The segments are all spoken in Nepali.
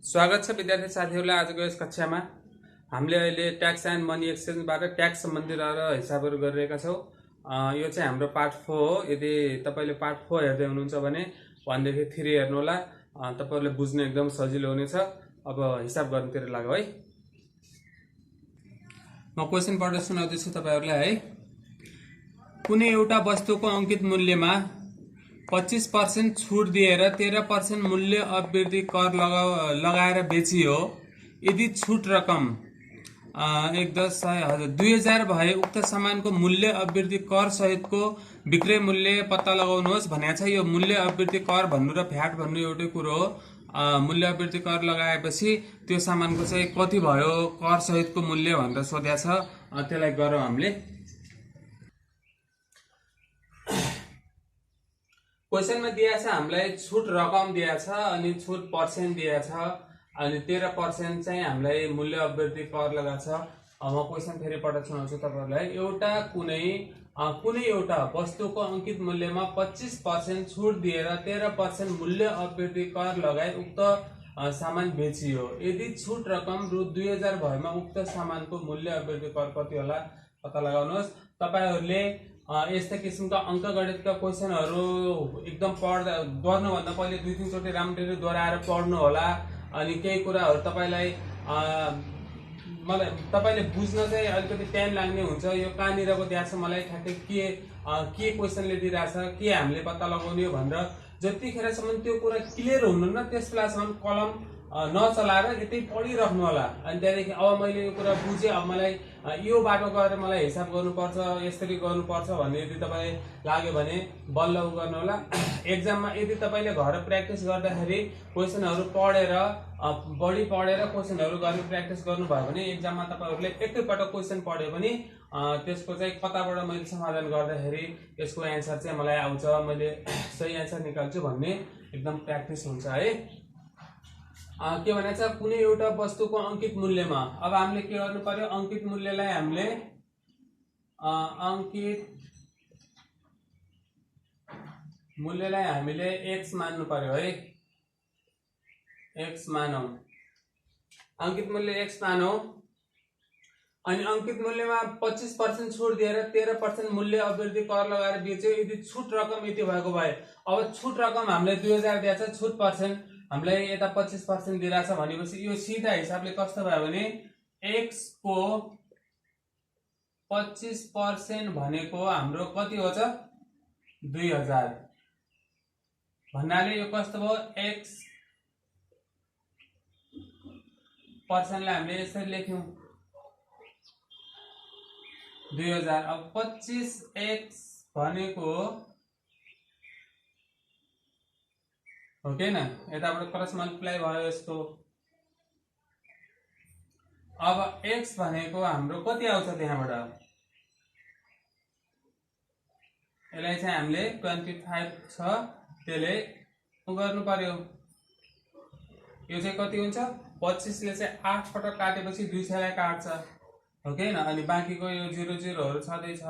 स्वागत छ विद्यार्थी साथीहरूलाई। आजको यस कक्षामा हामीले अहिले ट्याक्स एन्ड मनी एक्सचेन्जबाट ट्याक्स सम्बन्धी रहेर हिसाबहरू गरिरहेका छौँ। यो चाहिँ हाम्रो पार्ट 4 हो। यदि तपाईँले पार्ट 4 हेर्दै हुनुहुन्छ भने 1 देखि 3 हेर्नुहोला। तपाईँहरूले बुझ्न एकदम सजिलो हुनेछ। अब हिसाब गर्नतिर लाग्यो है। म क्वेसन पढ्दै सुनाउँदैछु तपाईँहरूलाई है। कुनै एउटा वस्तुको अङ्कित मूल्यमा 25% छुट दिएर 13% मूल्य अवृद्धि कर लगाएर बेचियो। यदि छुट रकम 2000 भए उक्त सामानको मूल्य अवृद्धि कर सहितको विक्रय मूल्य पत्ता लगाउनुहोस् भनेको छ। यो मूल्य अवृद्धि कर भन्नु र भ्याट भन्नु एउटै कुरो हो। मूल्य अवृद्धि कर लगाएपछि त्यो सामानको चाहिँ कति भयो कर सहितको मूल्य भनेर सोधेको छ। त्यसलाई गरौँ हामीले। क्वेसनमा दिएको छ हामीलाई छुट रकम दिएको छ अनि छुट पर्सेन्ट दिएको छ अनि 13% चाहिँ हामीलाई मूल्य अवृद्धि कर लगाएको छ। म क्वेसन फेरि पढ्न सुनाउँछु तपाईहरुलाई। कुनै एउटा वस्तुको अंकित मूल्यमा 25% छुट दिएर 13% मूल्य अवृद्धि कर लगाई उक्त सामान बेचियो। यदि छुट रकम रु 2000 भएमा उक्त सामानको मूल्य अवृद्धि कर कति होला पत्ता लगाउनुहोस्। तपाईहरुले यस्ता किसिमका अंकगणितका क्वेसनहरु एकदम गर्नुभन्दा पहिले 2-3 चोटि राम्ररी दोहोऱ्याएर पढ्नु होला। अनि केही कुराहरु तपाईले बुझ्न चाहिँ अलिकति टाइम लाग्ने हुन्छ। यो कहाँनिरको दिएको छ मलाई ठ्याक्कै के क्वेसनले दिइराछ के हामीले पत्ता लगाउने हो भनेर जतिखेरसम्म त्यो कुरा क्लियर हुनुहुन्न त्यसबेलासम्म कलम नचलाएर यतै पढिराख्नु होला। अनि त्यहाँदेखि अब मैले यो कुरा बुझेँ, अब मलाई यो बाटो गएर मलाई हिसाब गर्नुपर्छ यसरी गर्नुपर्छ भन्ने यदि तपाईँ लाग्यो भने बल्ल गर्नु होला। एक्जाममा यदि तपाईले घर प्र्याक्टिस गर्दाखेरि क्वेसनहरु बढी पढेर क्वेसनहरु गर्ने प्र्याक्टिस गर्नुभयो भने एक्जाममा तपाईहरुले एकैपटक क्वेसन पढ्यो भने त्यसको चाहिँ कताबाट मैले समाधान गर्दाखेरि यसको एन्सर चाहिँ मलाई आउँछ, मैले सही एन्सर निकाल्छु भन्ने एकदम प्र्याक्टिस हुन्छ है। के भनेको छ कुनै एउटा वस्तुको अंकित मूल्यमा। अब हामीले के गर्नु पर्यो, अंकित मूल्यलाई हामीले x मान्नु पर्यो है। x मानौं, अंकित मूल्य x मानौं। अनि अंकित मूल्यमा 25% छुट दिएर 13% मूल्य अवृद्धि कर लगाएर बेच्यो। यदि छुट रकम यति भएको भए, अब छुट रकम हामीले 2000 दिएको छ, छुट पर्सेन्ट हामीलाई यता 25% दिइराछ भनेपछि यो सिधा हिसाबले कस्तो भयो भने x को 25% भनेको हाम्रो कति हो त 2000 भन्नाले यो कस्तो भयो x पर्सेन्टलाई हामीले यसरी लेख्यौं 2000। अब 25x भनेको हो कि न, यताबाट क्रस मल्टिप्लाई भयो यसको। अब x भनेको हाम्रो कति आउँछ त्यहाँबाट, यसलाई चाहिँ हामीले 25 छ त्यसले गर्नु पर्यो। यो चाहिँ कति हुन्छ 25 ले चाहिँ 8 पटक काटेपछि 200 लाई काट्छ हो कि न। अनि बाँकीको यो 0 0हरु छँदै छ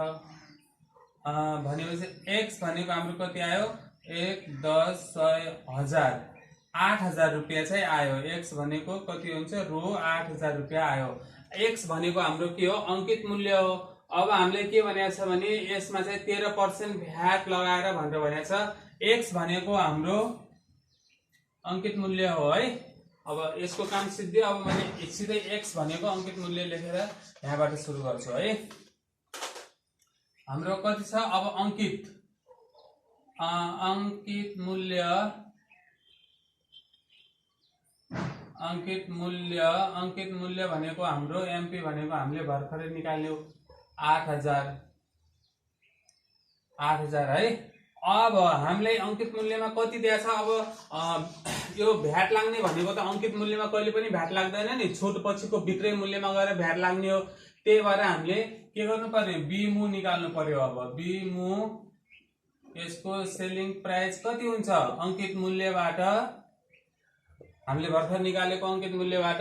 भनेपछि x भनेको हाम्रो कति आयो 1 10 100 1000 8000 रुपैयाँ चाहिँ आयो। x भनेको कति हुन्छ रु 8000 रुपैयाँ आयो। x भनेको हाम्रो के हो अंकित मूल्य हो। अब हामीले के भनेको छ भने यसमा चाहिँ 13% भ्याट लगाएर भनेर भनेको छ। x भनेको हाम्रो अंकित मूल्य हो है। अब यसको काम सिद्धियो। अब मैले सिधै x भनेको अंकित मूल्य लेखेर यहाँबाट सुरु गर्छु है। हाम्रो कति छ अब अंकित मूल्य भनेको हाम्रो एमपी भनेको हामीले भर्खरै निकाल्यौ 8000 है। अब हामीलाई अंकित मूल्यमा कति दिएको छ। अब यो भ्याट लाग्ने भनेको त अंकित मूल्यमा कहिले पनि भ्याट लाग्दैन नि, छुट पछिको विक्रय मूल्यमा गएर भ्याट लाग्ने हो। त्यही भएर हामीले के गर्नु पर्यो बिमु निकाल्नु पर्यो। अब बिमु यसको सेलिङ प्राइस कति हुन्छ अंकित मूल्यबाट, हामीले भर्खर निकालेको अंकित मूल्यबाट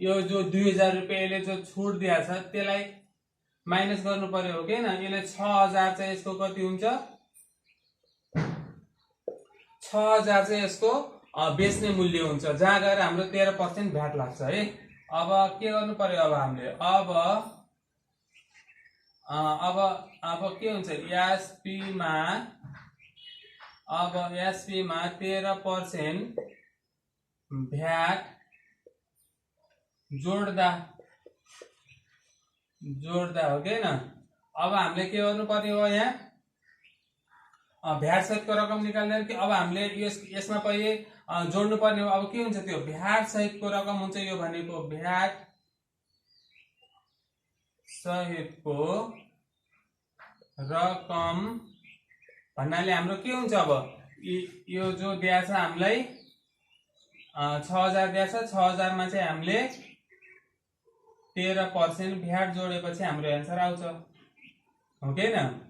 यो जो 2000 रुपैयाँले जो छुट दिएको छ त्यसलाई माइनस गर्नु पर्यो हो कि न। यसले 6000 चाहिँ यसको कति हुन्छ 6000 चाहिँ यसको बेच्ने मूल्य हुन्छ, जहाँ गएर हाम्रो 13% भ्याट लाग्छ है। अब के गर्नु पर्यो, अब हामीले अब के हुन्छ, एसपीमा अब एसपीमा 13% भ्याट जोड्दा हो कि हैन। अब हामीले के गर्नु पर्ने हो, यहाँ भ्याट सहितको रकम निकाल्ने कि अब हामीले यसमा पहिले जोड्नु पर्ने हो। अब के हुन्छ त्यो भ्याट सहितको रकम हुन्छ, यो भनेको भ्याट सहितको रकम भन्नाले हाम्रो के हुन्छ, अब यो जो दिएको छ हामीलाई 6000 दिएको छ, 6000 मा चाहिँ हामीले 13% भ्याट जोडेपछि हाम्रो एन्सर आउँछ, हो कि हैन।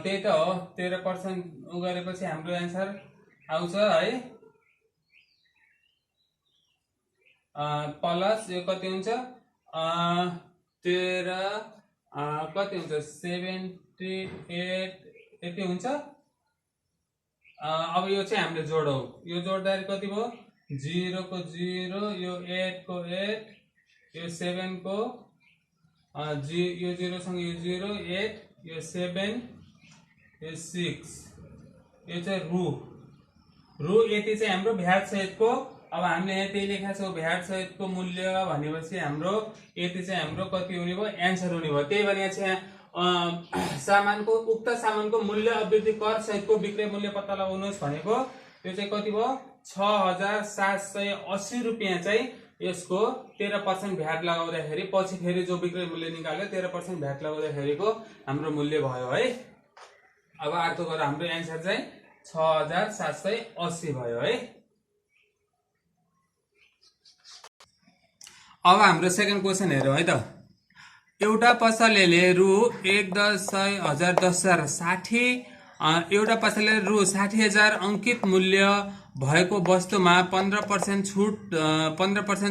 त्यही त हो, 13% उ गरेपछि हाम्रो एन्सर आउँछ है। प्लस यो कति हुन्छ, 13 कति हुन्छ, 78 यति हुन्छ। अब यो चाहिँ हामीले जोडौँ, यो जोड्दाखेरि कति भयो, 0 को 0, यो 8 को 8, यो 7 को यो 0 सँग यो 0, 8, यो 7, यो 6, यो चाहिँ रु यति चाहिँ हाम्रो भ्याट सहितको। अब हामीले यहाँ त्यही लेखा छौँ, भ्याट सहितको मूल्य भनेपछि हाम्रो यति चाहिँ हाम्रो कति हुने भयो, एन्सर हुने भयो। त्यही भएर चाहिँ सामानको उक्त सामानको मूल्य अवृद्धि कर सहितको विक्रय मूल्य पत्ता लगाउनुहोस् भनेको त्यो चाहिँ कति भयो, 6780 रुपियाँ चाहिँ यसको 13% भ्याट लगाउँदाखेरि पछि फेरि जो विक्रय मूल्य निकाल्यो 13% भ्याट लगाउँदाखेरिको हाम्रो मूल्य भयो है। अब अर्को गरेर हाम्रो एन्सर चाहिँ 6780 भयो है। अब हाम्रो सेकेन्ड क्वेसन हेरौँ है त। एउटा पसलेले रु 1,10,000 एउटा पसलेले रु 60,000 अंकित मूल्य भएको वस्तुमा 15%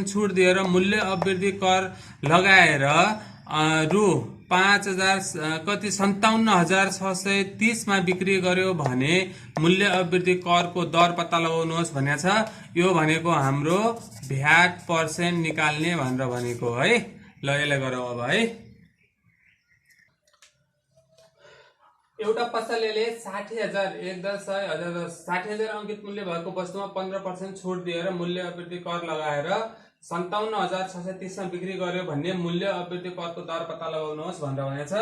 छुट दिएर मूल्य अवृद्धि कर लगाएर रु 57,630 मा बिक्री गर्यो भने मूल्य अवृद्धि करको दर पत्ता लगाउनुहोस् भनेको छ। यो भनेको हाम्रो भ्याट पर्सेन्ट निकाल्ने भनेर भनेको है। ल यसलाई गरौँ अब है। एउटा पसलेले 60,000 अंकित मूल्य भएको वस्तुमा 15% छुट दिएर मूल्य अवृद्धि कर लगाएर 57,630 मा बिक्री गर्यो भन्ने मूल्य अवृद्धि करको दर पत्ता लगाउनुहोस् भनेर भनेको छ।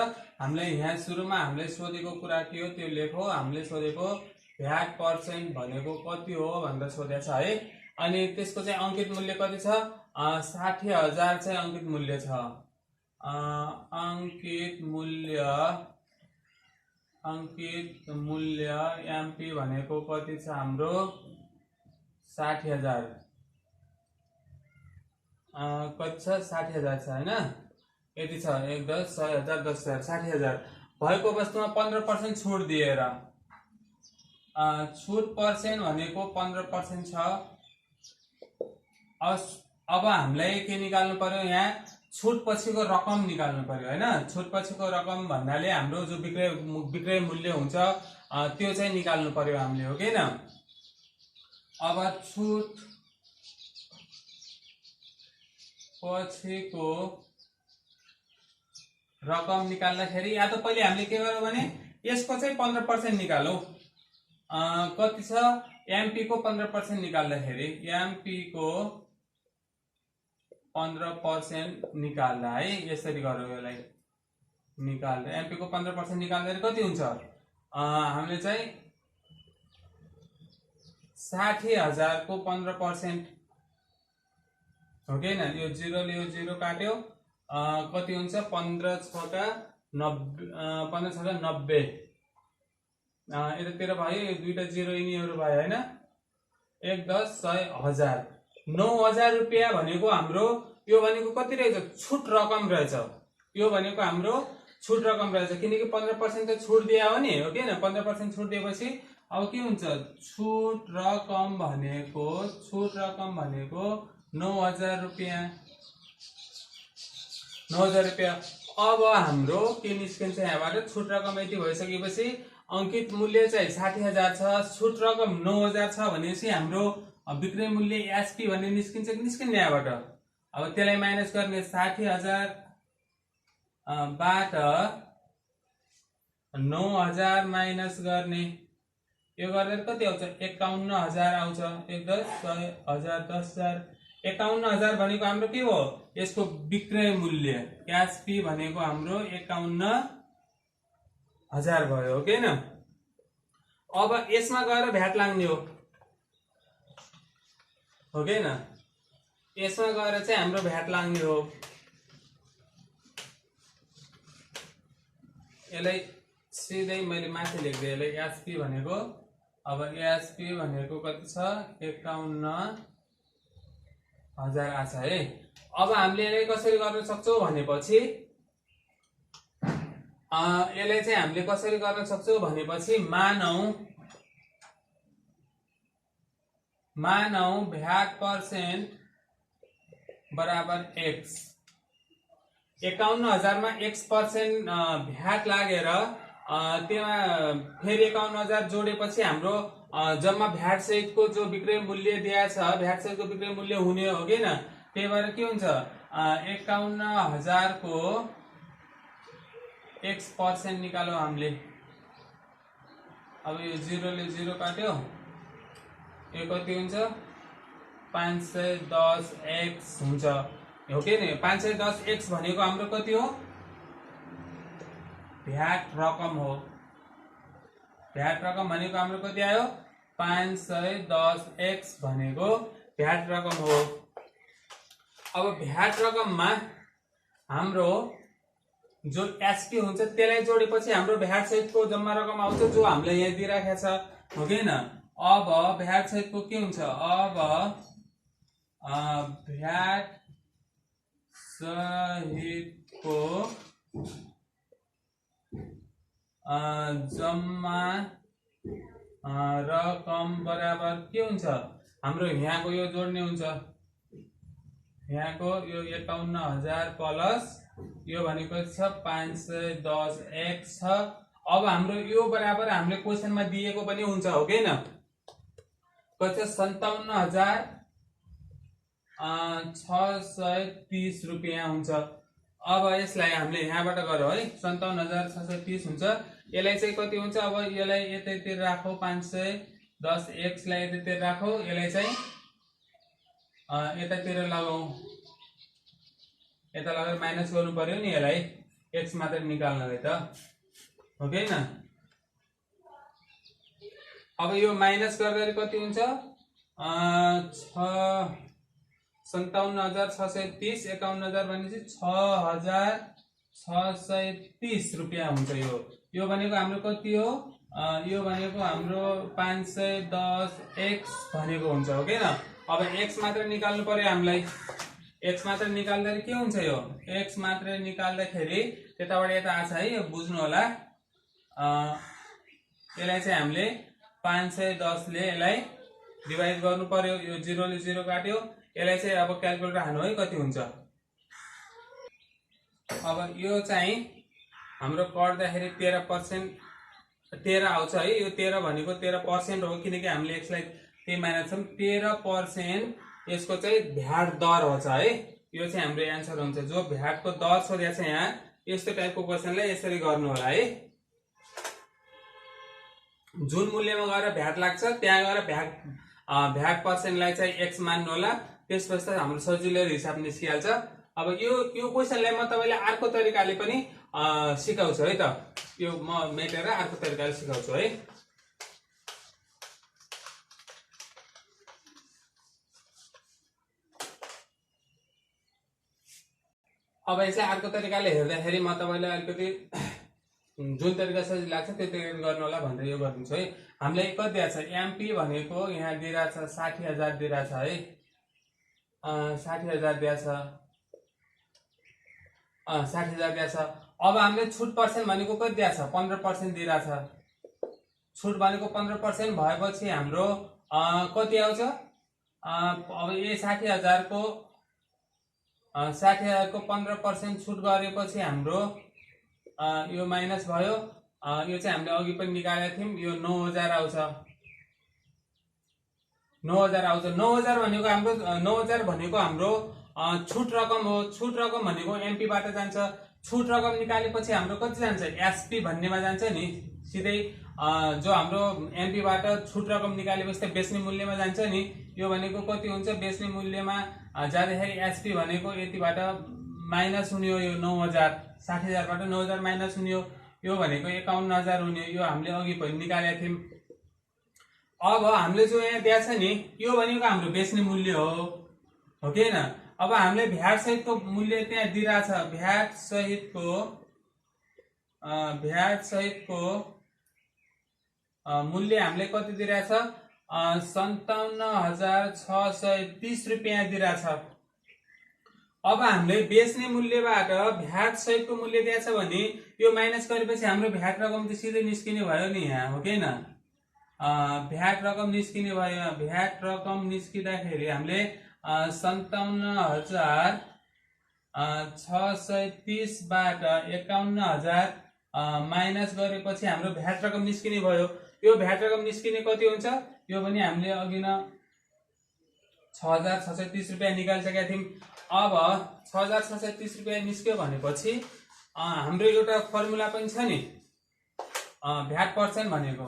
हामीले यहाँ सुरुमा हामीले सोधेको कुरा के हो त्यो लेखौ। हामीले सोधेको भ्याट पर्सेन्ट भनेको कति हो भनेर सोधेको छ है। अनि त्यसको चाहिँ अंकित मूल्य कति छ, 60,000 चाहिँ अंकित मूल्य छ। अंकित मूल्य एमपी भनेको कति छ हाम्रो 60,000 कति छ 60,000 छ हैन। यति छ 1 10 100,000 10,000 60,000 भएको वस्तुमा 15% छुट दिएर छुट पर्सेन्ट भनेको 15% छ। अब हामीलाई के निकाल्नु पर्यो, यहाँ छुट पछिको रकम निकाल्नु पर्यो हैन। छुट पछिको रकम भन्नाले हाम्रो जो विक्रय मूल्य हुन्छ त्यो चाहिँ निकाल्नु पर्यो हामीले, हो किन। अब छुट पछिको रकम निकाल्दाखेरि या त पहिले हामीले के गर्यौं भने यसको चाहिँ 15% निकालौं। कति छ एमपी को 15% निकाल्दाखेरि एमपी को 15% निकाल्दा है यसरी गरौँ। यसलाई निकाल्दा एमपी को 15% निकाल्दाखेरि कति हुन्छ, हामीले चाहिँ 60,000 को 15% हो कि हैन। यो 0 ले यो 0 काट्यो कति हुन्छ 15 छका 90 यतातिर भयो, यो दुईटा 0 यिनीहरु भयो हैन। 1 10 100 1000 9,000 रुपैयाँ भनेको हाम्रो यो भनेको कति रहेछ छुट रकम रहेछ। यो भनेको हाम्रो छुट रकम रहेछ किनकि 15% त छुट दिया हो नि, हो कि हैन। 15% छुट दिएपछि अब के हुन्छ छुट रकम भनेको 9,000 रुपैयाँ 9,000 रुपैयाँ। अब हाम्रो के निस्किन्छ यहाँबाट छुट रकम यति भइसकेपछि अंकित मूल्य चाहिँ 60,000 छ, छुट रकम 9,000 छ भनेपछि हाम्रो विक्रय मूल्य एसपी भन्ने निस्किन्छ कि निस्किन्न यहाँबाट। अब त्यसलाई माइनस गर्ने 60,000 बाट 9,000 माइनस गर्ने, यो गर्दा कति आउँछ 51,000 आउँछ। 1 10 100 10,000 51,000 भनेको हाम्रो के हो यसको विक्रय मूल्य एसपी भनेको हाम्रो 51,000 भयो हो किन। अब यसमा गएर भ्याट लाग्ने हो किन, यसमा गएर चाहिँ हाम्रो भ्याट लाग्ने हो। यसलाई सिधै मैले माथि लेख्दै यसलाई एसपी भनेको, अब एसपी भनेको कति छ 51,000 आछ है। अब हामीले यसलाई कसरी गर्न सक्छौं भनेपछि यसलाई चाहिँ हामीले कसरी गर्न सक्छौं भनेपछि मानौ भ्याट पर्सेन्ट बराबर x। 51,000 मा x% भ्याट लागेर त्यसमा फेरि 51,000 जोडेपछि हाम्रो जम्मा भ्याट सहितको जो विक्रय मूल्य दिएको छ भ्याट सहितको विक्रय मूल्य हुने हो किन। त्यही भएर के हुन्छ 51,000 को x% निकालौं हामीले। अब यो 0 ले 0 काट्यो, यो कति हुन्छ 510x हुन्छ हो कि नि। 510x भनेको हाम्रो कति हो भ्याट रकम हो। भ्याट रकम भनेको हाम्रो कति आयो 510x भनेको भ्याट रकम हो। अब भ्याट रकममा हाम्रो जो एसपी हुन्छ त्यसलाई जोडेपछि हाम्रो भ्याट सहितको जम्मा रकम आउँछ जो हामीले यहाँ दिइराखेको छ हो किन। अब भ्याट सहितको के हुन्छ, अब भ्याट सहितको जम्मा रकम बराबर के हुन्छ हाम्रो यहाँको यो जोड्ने हुन्छ, यहाँको यो 51,000 प्लस यो भनेको छ 510x छ। अब हाम्रो यो बराबर हामीले क्वेशनमा दिएको पनि हुन्छ हो किन। कति 57,630 रुपैयाँ हुन्छ। अब यसलाई हामीले यहाँबाट गरौँ है 57,630 हुन्छ। यसलाई चाहिँ कति हुन्छ, अब यसलाई यतैतिर राखौ 510x लाई यतैतिर राखौ, यसलाई चाहिँ यतातिर लगाऊ, यता लगाएर माइनस गर्नु पर्यो नि यसलाई x मात्र निकाल्नलाई त हो कि हैन। अब यो माइनस गर्दाखेरि कति हुन्छ 57,630 51,000 भनेपछि 6,630 रुपैयाँ हुन्छ। यो भनेको हाम्रो कति हो, यो भनेको हाम्रो 510x भनेको हुन्छ हो किन। अब x मात्र निकाल्नु पर्यो हामीलाई, x मात्र निकाल्दाखेरि के हुन्छ, यो x मात्र निकाल्दाखेरि त्यताबाट यता आछ है, यो बुझ्नु होला। यसलाई चाहिँ हामीले 510 ले यसलाई डिभाइड गर्नु पर्यो, यो 0 ले 0 काट्यो, यसलाई चाहिँ अब क्याल्कुलेटर हान्नु है कति हुन्छ। अब यो चाहिँ हाम्रो गर्दाखेरि 13% आउँछ है। यो 13 भनेको 13% हो किनकि हामीले x लाई त्यही मानेको छौं। 13% यसको चाहिँ भ्याट दर हो है। यो चाहिँ हाम्रो एन्सर हुन्छ। जो भ्याटको दर सोधेको छ यहाँ यस्तो टाइपको क्वेशनलाई यसरी गर्नु होला है। जुन मूल्यमा गएर भ्याट लाग्छ त्यहाँ गएर भ्याट पर्सेन्टलाई चाहिँ x मान्नु होला, त्यसपछि हाम्रो सजिलो हिसाब निस्किहाल्छ। अब यो क्वेशनलाई म तपाईलाई अर्को तरिकाले पनि सिकाउँछु है त। यो म मेटेर अर्को तरिकाले सिकाउँछु है। अब यसलाई अर्को तरिकाले हेर्दाखेरि म तपाईलाई अलिकति जुन तरिका सजिलो लाग्छ त्यो तरिकाले गर्नु होला भनेर यो गरिदिन्छु है। हामीलाई कति दिएको छ एमपी भनेको यहाँ दिइरहेछ 60,000 दिइरहेछ है, 60,000 दिएछ, 60,000 दिएछ। अब हामीले छुट पर्सेन्ट भनेको कति दिएछ 15% दिइरहेछ। छुट भनेको 15% भएपछि हाम्रो कति आउँछ, अब यो 60,000 को 15% छुट गरेपछि हाम्रो यो माइनस भयो। यो चाहिँ हामीले अघि पनि निकालेका थियौँ, यो 9000 आउँछ। 9000 आउँछ। 9000 भनेको हाम्रो 9000 भनेको हाम्रो छुट रकम हो। छुट रकम भनेको एमपी बाट जान्छ। छुट रकम निकालेपछि हाम्रो कति जान्छ, एसपी भन्नेमा जान्छ नि सिधै। जो हाम्रो एमपी बाट छुट रकम निकालेपछि त बेच्ने मूल्यमा जान्छ नि। यो भनेको कति हुन्छ, बेच्ने मूल्यमा जाँदाखेरि एसपी भनेको यतिबाट माइनस हुने हो। यो 9000 60,000 बाट 9000 माइनस हुने हो। यो भनेको 51,000 हुने हो। यो हामीले अघि पनि निकालेका थियौँ। अब हामीले जो यहाँ दिएको छ नि, यो भनेको हाम्रो बेच्ने मूल्य हो कि हैन। अब हामीले भ्याट सहितको मूल्य त्यहाँ दिइरहेछ। भ्याट सहितको मूल्य हामीले कति दिइरहेछ, 57,630 रुपियाँ दिइरहेछ। अब हामीले बेच्ने मूल्यबाट भ्याट सहितको मूल्य दिएछ भने यो माइनस गरेपछि हाम्रो भ्याट रकम त सिधै निस्किने भयो नि यहाँ, हो कि हैन। भ्याट रकम निस्किने भयो। भ्याट रकम निस्किँदाखेरि हामीले 57,630 बाट 51,000 माइनस गरेपछि हाम्रो भ्याट रकम निस्किने भयो। यो भ्याट रकम निस्किने कति हुन्छ, यो पनि हामीले अघि न 6,630 रुपियाँ निकालिसकेका थियौँ। अब 6,630 रुपियाँ निस्क्यो भनेपछि हाम्रो एउटा फर्मुला पनि छ नि, भ्याट पर्सेन्ट भनेको।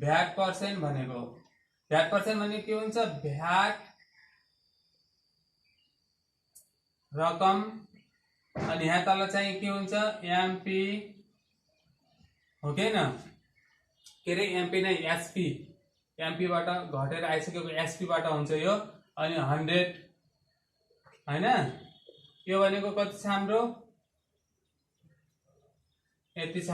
भ्याट पर्सेन्ट भनेको के हुन्छ, भ्याट रकम अनि यहाँ तल चाहिँ के हुन्छ, एमपी हो कि हैन। के अरे एमपी नै एसपी, एमपी बाट घटेर आइसकेको एसपी बाट हुन्छ यो। अनि 100 हैन, यो भनेको कति छ हाम्रो, यति छ।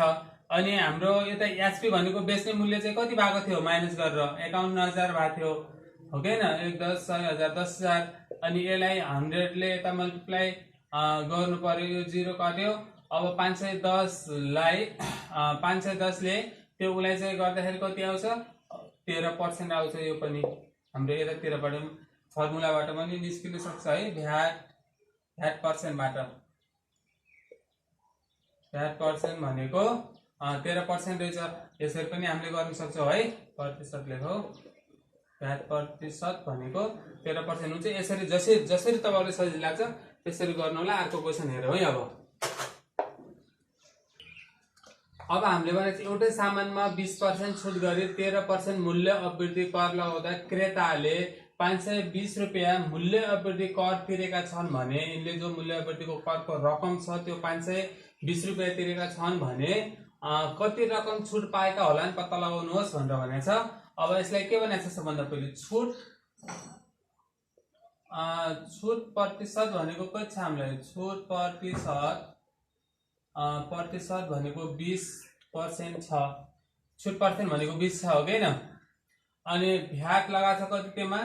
अनि हाम्रो यता एसपी भनेको बेच्ने मूल्य चाहिँ कति भएको थियो, माइनस गरेर 51,000 भएको थियो, हो कि हैन। 1 10 100,000 10,000। अनि यसलाई 100 ले यता मल्टिप्लाई गर्नु पर्यो, यो 0 कट्यो। अब 510 लाई 510 ले त्यो उलाई चाहिँ गर्दाखेरि कति आउँछ, 13% आउँछ। यो पनि हाम्रो यतातिरबाट फर्मुलाबाट पनि निस्किन सक्छ है, भ्याट पर्सेन्टबाट। भ्याट पर्सेन्ट भनेको 13% रहेछ। यसरी पनि हामीले गर्न सक्छौँ है, प्रतिशत लेखौ। भ्याट प्रतिशत भनेको 13% हुन्छ। यसरी जसरी तपाईहरुलाई सजिलो लाग्छ त्यसरी गर्नु होला। अर्को क्वेशन हेरौँ है। अब हामीले भने एउटै सामानमा 20% छुट गरी 13% मूल्य अवृद्धि कर लगाउँदा क्रेताले 520 रुपियाँ मूल्य अवृद्धि कर तिरेका छन् भने, यिनले जो मूल्य अवृद्धिको करको रकम छ त्यो 520 रुपियाँ तिरेका छन् भने कति रकम छुट पाएका होला नि पत्ता लगाउनुहोस् भनेर भनेको छ। अब यसलाई के भनेको छ, सबभन्दा पहिले छुट प्रतिशत भनेको कति छ हामीलाई, छुट प्रतिशत भनेको 20% छ। छुट पर्सेन्ट भनेको 20 छ, हो कि हैन। अनि भ्याट लगाछ कति, त्यसमा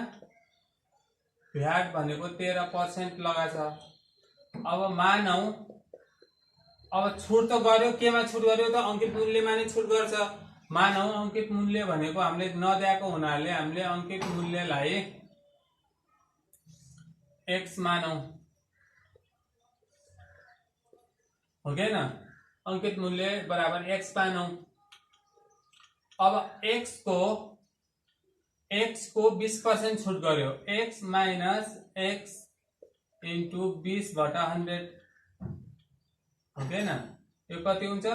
भ्याट भनेको 13% लगाछ। अब मानौ अब छुट त गर्यो, केमा छुट गर्यो त, अंकित मूल्यमा नै छुट गर्छ। मानौ अंकित मूल्य भनेको हामीले नदिएको हुनाले हामीले अंकित मूल्यलाई x मानौ, हो कि हैन। अंकित मूल्य बराबर x मानौ। अब x को 20% छुट गर्यो, x माइनस x इन्टु 20 बटा 100, हो कि हैन। यो कति हुन्छ,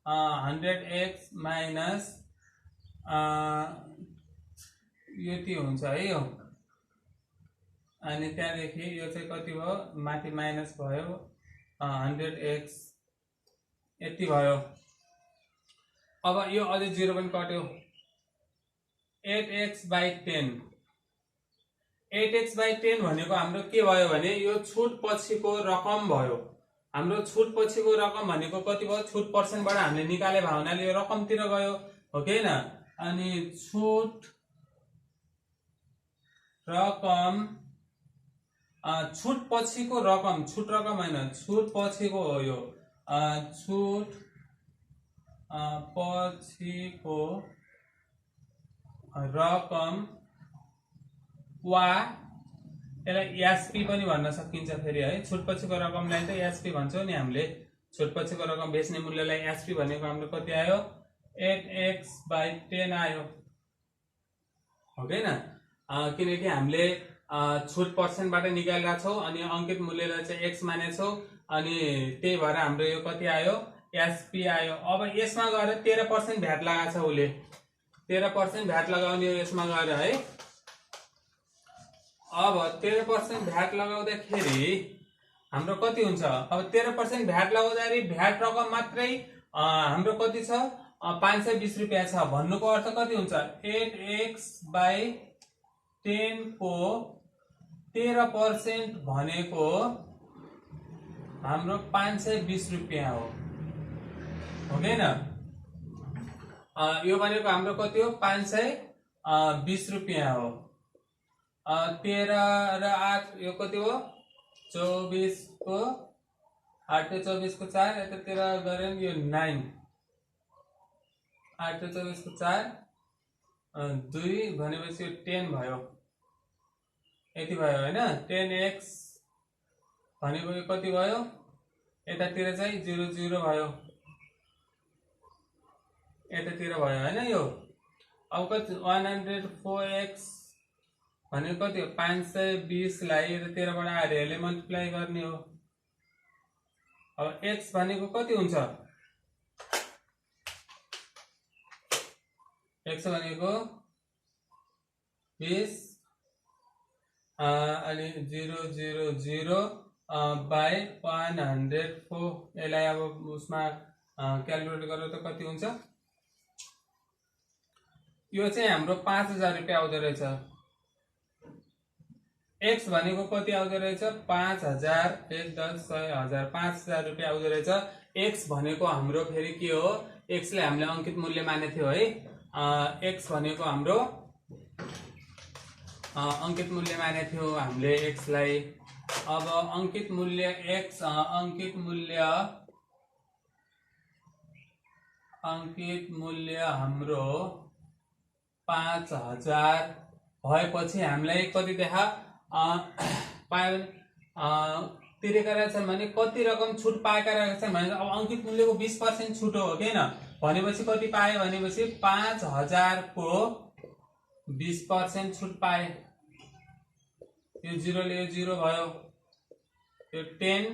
100x माइनस यति हुन्छ है यो। अनि त्यहाँदेखि यो चाहिँ कति भयो, माथि माइनस भयो, 100x यति भयो। अब यो अझै 0 पनि कट्यो, 8x/10। 8x/10 भनेको हाम्रो के भयो भने यो छुट पछिको रकम भयो। हाम्रो छुट पछिको रकम भनेको कति भयो, छुट पर्सेन्टबाट हामीले निकाले भयो हुनाले यो रकमतिर गयो, हो कि हैन। अनि छुट रकम, छुट पछिको रकम, छुट रकम हैन, छुट पछिको हो यो। छुट पछिको रकम वा यसलाई एसपी पनि भन्न सकिन्छ फेरि है। छुटपछिको रकमलाई त एसपी भन्छौँ नि हामीले। छुटपछिको रकम बेच्ने मूल्यलाई एसपी भनेको हाम्रो कति आयो 8x/10 आयो हो कि हैन। किनकि हामीले छुट पर्सेन्टबाट निकालेका छौँ अनि अंकित मूल्यलाई चाहिँ x मानेछौँ अनि त्यही भएर हाम्रो यो कति आयो एसपी आयो। अब यसमा गएर 13% भ्याट लगाएको छ उले 13% भ्याट लगाउने हो यसमा गएर है। अब 13% भ्याट लगाउँदाखेरि हाम्रो कति हुन्छ अब 13% भ्याट लगाउँदाखेरि भ्याट रकम मात्रै हाम्रो कति छ 520 रुपैयाँ छ भन्नुको अर्थ कति हुन्छ 8x/10 को 13% भनेको हाम्रो 520 रुपैयाँ हो हैन। यो भनेको हाम्रो कति हो 520 रुपैयाँ हो। 13 र 8 यो कति हो 24 को 8 र 24 को 4 यता 13 गरे यो 9 8 र 24 को 4 2 भनेपछि यो 10 भयो यति भयो हैन। 10x भनेको यो कति भयो यतातिर चाहिँ 0 0 भयो यतातिर भयो हैन। यो अब कति 104x भनेको कति हो 520 लाई 13 बाट आएर मल्टिप्लाई गर्ने हो। अब x भनेको कति हुन्छ x भनेको 20 अनि 000/104 यसलाई अब उसमा क्याल्कुलेट गरेर त कति हुन्छ यो चाहिँ हाम्रो 5000 रुपैयाँ आउँदो रहेछ। x भनेको कति आउँदो रहेछ 5000 1 10 100 1000 5000 रुपैयाँ आउँदो रहेछ। x भनेको हाम्रो फेरि के हो x लाई हामीले अंकित मूल्य माने थियो है। x भनेको हाम्रो अंकित मूल्य माने थियो हामीले x लाई। अब अंकित मूल्य x अंकित मूल्य हाम्रो 5000 भएपछि हामीलाई कति देखा पायो तिरेका रहेछन् भने कति रकम छुट पाएका रहेछन् भने अब अंकित मूल्यको 20% छुट हो कि हैन। भनेपछि कति पाए भनेपछि 5000 को 20% छुट पाए। यो 0 ले 0 भयो यो 10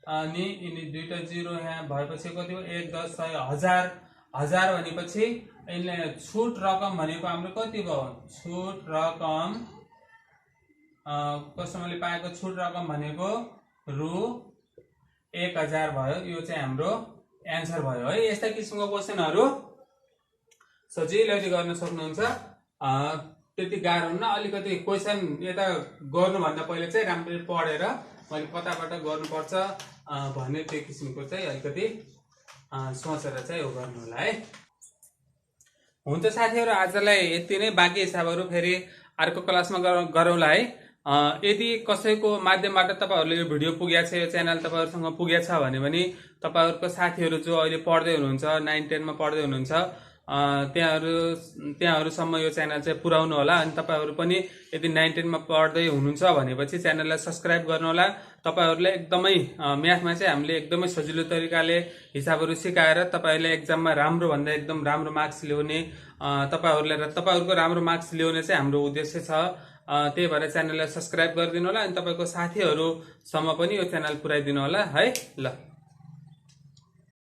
अनि दुईटा 0 यहाँ भएपछि कति हो 1 10 100 1000 1000 भनेपछि यसले छुट रकम भनेको हाम्रो कति भयो छुट रकम कस्टमरले पाएको छुट रकम भनेको रु 1000 भयो। यो चाहिँ हाम्रो एन्सर भयो है। यस्ता किसिमको क्वेशनहरु सजिलै गर्न सक्नुहुन्छ। त्यति गाह्रो हुन्न। अलिकति क्वेशन यता गर्नु भन्दा पहिले चाहिँ राम्ररी पढेर मैले कताबाट गर्नुपर्छ भन्ने त्यो किसिमको चाहिँ अलिकति सोचेर चाहिँ यो गर्नु होला है। हुन्छ साथीहरु आजलाई यति नै। बाँकी हिसाबहरु फेरि अर्को क्लासमा गरौँला है। यदि कसैको माध्यमबाट तपाईहरुले यो भिडियो पुगेछ यो च्यानल तपाईहरुसँग पुगेछ भने पनि तपाईहरुको साथीहरु जो अहिले पढ्दै हुनुहुन्छ 9 10 मा पढ्दै हुनुहुन्छ त्यहाँहरुसम्म यो च्यानल चाहिँ पुर्याउनु होला। अनि तपाईहरु पनि यदि 9 10 मा पढ्दै हुनुहुन्छ भनेपछि च्यानललाई सब्स्क्राइब गर्नु होला। तपाईहरुले एकदमै म्याथमा चाहिँ हामीले एकदमै सजिलो तरिकाले हिसाबहरु सिकाएर तपाईहरुले एक्जाममा राम्रो भन्दा एकदम राम्रो मार्क्स ल्याउने तपाईहरुको राम्रो मार्क्स ल्याउने चाहिँ हाम्रो उद्देश्य छ। त्यही भएर च्यानललाई सब्स्क्राइब गरिदिनु होला अनि तपाईको साथीहरुसम्म पनि यो च्यानल पुर्याइदिनु होला है। ल